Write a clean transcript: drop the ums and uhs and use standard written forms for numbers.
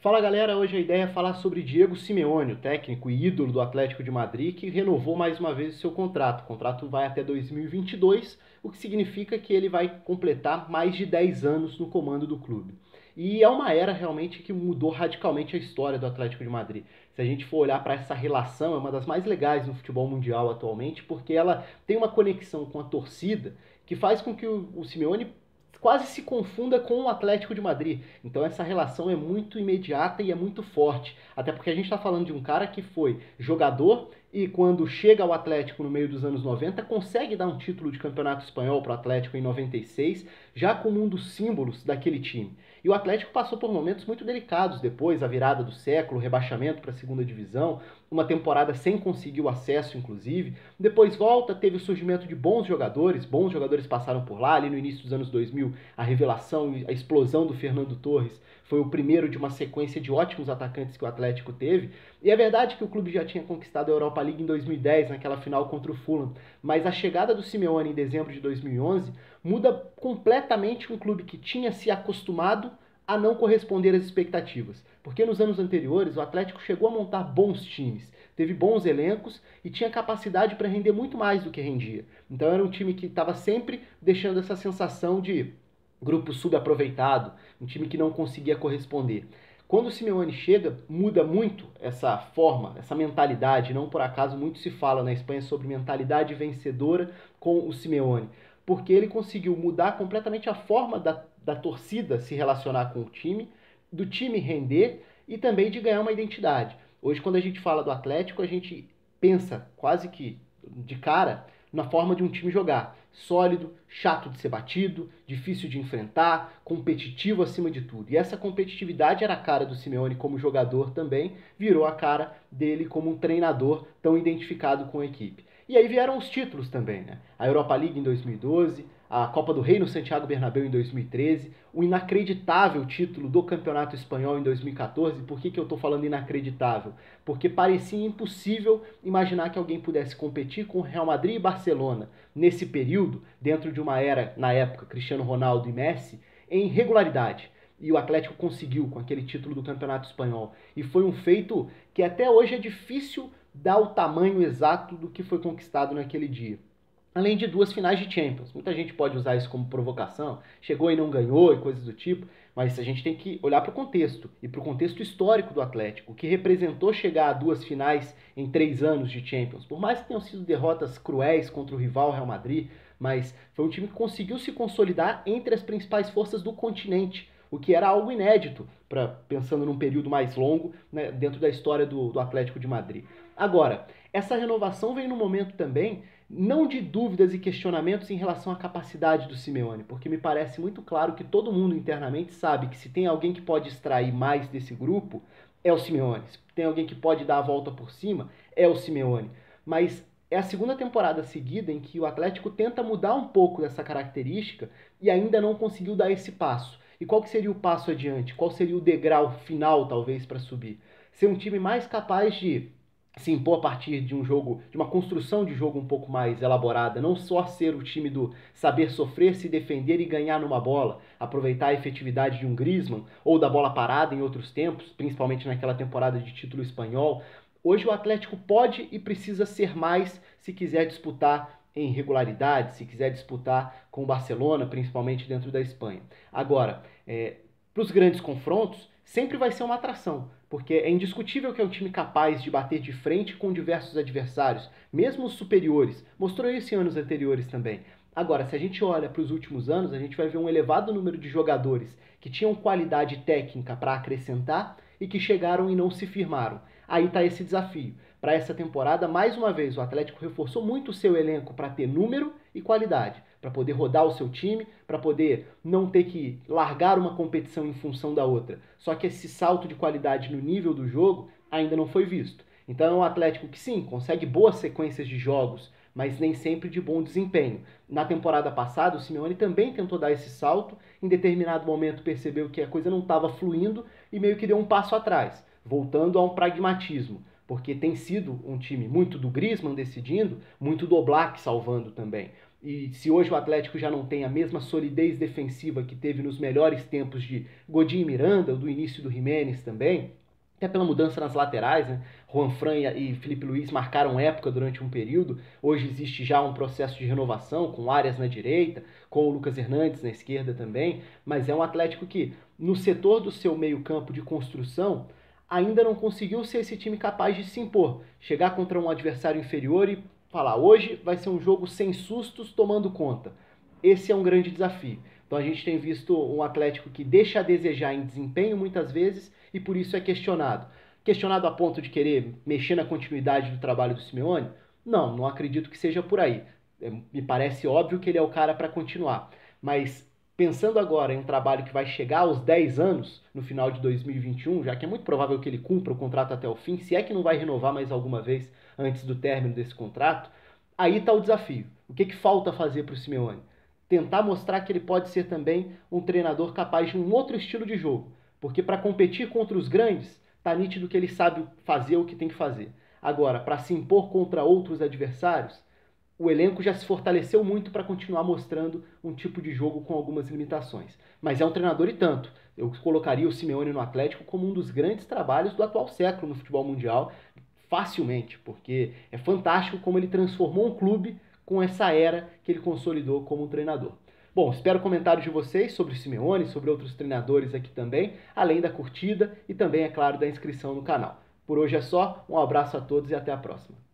Fala galera, hoje a ideia é falar sobre Diego Simeone, o técnico e ídolo do Atlético de Madrid, que renovou mais uma vez o seu contrato. O contrato vai até 2022, o que significa que ele vai completar mais de 10 anos no comando do clube. E é uma era realmente que mudou radicalmente a história do Atlético de Madrid. Se a gente for olhar para essa relação, é uma das mais legais no futebol mundial atualmente, porque ela tem uma conexão com a torcida que faz com que o Simeone quase se confunda com o Atlético de Madrid. Então essa relação é muito imediata e é muito forte. Até porque a gente está falando de um cara que foi jogador e quando chega ao Atlético no meio dos anos 90, consegue dar um título de campeonato espanhol para o Atlético em 96, já como um dos símbolos daquele time. E o Atlético passou por momentos muito delicados depois, a virada do século, o rebaixamento para a segunda divisão, uma temporada sem conseguir o acesso, inclusive. Depois volta, teve o surgimento de bons jogadores passaram por lá, ali no início dos anos 2000, a revelação e a explosão do Fernando Torres foi o primeiro de uma sequência de ótimos atacantes que o Atlético teve. E é verdade que o clube já tinha conquistado a Europa League em 2010, naquela final contra o Fulham, mas a chegada do Simeone em dezembro de 2011 muda completamente um clube que tinha se acostumado a não corresponder às expectativas. Porque nos anos anteriores o Atlético chegou a montar bons times, teve bons elencos e tinha capacidade para render muito mais do que rendia. Então era um time que estava sempre deixando essa sensação de grupo subaproveitado, um time que não conseguia corresponder. Quando o Simeone chega, muda muito essa forma, essa mentalidade. Não por acaso muito se fala na Espanha sobre mentalidade vencedora com o Simeone, porque ele conseguiu mudar completamente a forma da torcida se relacionar com o time, do time render e também de ganhar uma identidade. Hoje, quando a gente fala do Atlético, a gente pensa quase que de cara na forma de um time jogar. Sólido, chato de ser batido, difícil de enfrentar, competitivo acima de tudo. E essa competitividade era a cara do Simeone como jogador também, virou a cara dele como um treinador tão identificado com a equipe. E aí vieram os títulos também, né? A Europa League em 2012, a Copa do Rei no Santiago Bernabéu em 2013, o inacreditável título do Campeonato Espanhol em 2014. Por que eu estou falando inacreditável? Porque parecia impossível imaginar que alguém pudesse competir com Real Madrid e Barcelona nesse período, dentro de uma era, na época, Cristiano Ronaldo e Messi, em regularidade. E o Atlético conseguiu com aquele título do Campeonato Espanhol. E foi um feito que até hoje é difícil dar o tamanho exato do que foi conquistado naquele dia. Além de duas finais de Champions. Muita gente pode usar isso como provocação, chegou e não ganhou e coisas do tipo, mas a gente tem que olhar para o contexto, e para o contexto histórico do Atlético, o que representou chegar a duas finais em 3 anos de Champions. Por mais que tenham sido derrotas cruéis contra o rival Real Madrid, mas foi um time que conseguiu se consolidar entre as principais forças do continente, o que era algo inédito, pensando num período mais longo, né, dentro da história do Atlético de Madrid. Agora, essa renovação vem num momento também não de dúvidas e questionamentos em relação à capacidade do Simeone, porque me parece muito claro que todo mundo internamente sabe que se tem alguém que pode extrair mais desse grupo, é o Simeone. Se tem alguém que pode dar a volta por cima, é o Simeone. Mas é a segunda temporada seguida em que o Atlético tenta mudar um pouco dessa característica e ainda não conseguiu dar esse passo. E qual que seria o passo adiante? Qual seria o degrau final, talvez, para subir? Ser um time mais capaz de se impor a partir de um jogo, de uma construção de jogo um pouco mais elaborada, não só ser o time do saber sofrer, se defender e ganhar numa bola, aproveitar a efetividade de um Griezmann ou da bola parada em outros tempos, principalmente naquela temporada de título espanhol. Hoje o Atlético pode e precisa ser mais se quiser disputar em regularidade, se quiser disputar com o Barcelona, principalmente dentro da Espanha. Agora, para os grandes confrontos, sempre vai ser uma atração, porque é indiscutível que é um time capaz de bater de frente com diversos adversários, mesmo os superiores. Mostrou isso em anos anteriores também. Agora, se a gente olha para os últimos anos, a gente vai ver um elevado número de jogadores que tinham qualidade técnica para acrescentar e que chegaram e não se firmaram. Aí está esse desafio. Para essa temporada, mais uma vez, o Atlético reforçou muito o seu elenco para ter número e qualidade, para poder rodar o seu time, para poder não ter que largar uma competição em função da outra. Só que esse salto de qualidade no nível do jogo ainda não foi visto. Então é um Atlético que sim, consegue boas sequências de jogos, mas nem sempre de bom desempenho. Na temporada passada, o Simeone também tentou dar esse salto, em determinado momento percebeu que a coisa não estava fluindo e meio que deu um passo atrás, voltando a um pragmatismo, porque tem sido um time muito do Griezmann decidindo, muito do Oblak salvando também. E se hoje o Atlético já não tem a mesma solidez defensiva que teve nos melhores tempos de Godin e Miranda, ou do início do Jiménez também, até pela mudança nas laterais, né? Juanfran e Felipe Luiz marcaram época durante um período. Hoje existe já um processo de renovação, com Arias na direita, com o Lucas Hernandes na esquerda também, mas é um Atlético que, no setor do seu meio-campo de construção, ainda não conseguiu ser esse time capaz de se impor, chegar contra um adversário inferior e falar, hoje vai ser um jogo sem sustos, tomando conta. Esse é um grande desafio. Então a gente tem visto um Atlético que deixa a desejar em desempenho muitas vezes e por isso é questionado. Questionado a ponto de querer mexer na continuidade do trabalho do Simeone? Não, não acredito que seja por aí. Me parece óbvio que ele é o cara para continuar. Mas pensando agora em um trabalho que vai chegar aos 10 anos, no final de 2021, já que é muito provável que ele cumpra o contrato até o fim, se é que não vai renovar mais alguma vez antes do término desse contrato, aí está o desafio. O que falta fazer para o Simeone? Tentar mostrar que ele pode ser também um treinador capaz de um outro estilo de jogo. Porque para competir contra os grandes, está nítido que ele sabe fazer o que tem que fazer. Agora, para se impor contra outros adversários, o elenco já se fortaleceu muito para continuar mostrando um tipo de jogo com algumas limitações. Mas é um treinador e tanto. Eu colocaria o Simeone no Atlético como um dos grandes trabalhos do atual século no futebol mundial, facilmente, porque é fantástico como ele transformou um clube com essa era que ele consolidou como um treinador. Bom, espero comentários de vocês sobre o Simeone, sobre outros treinadores aqui também, além da curtida e também, é claro, da inscrição no canal. Por hoje é só, um abraço a todos e até a próxima.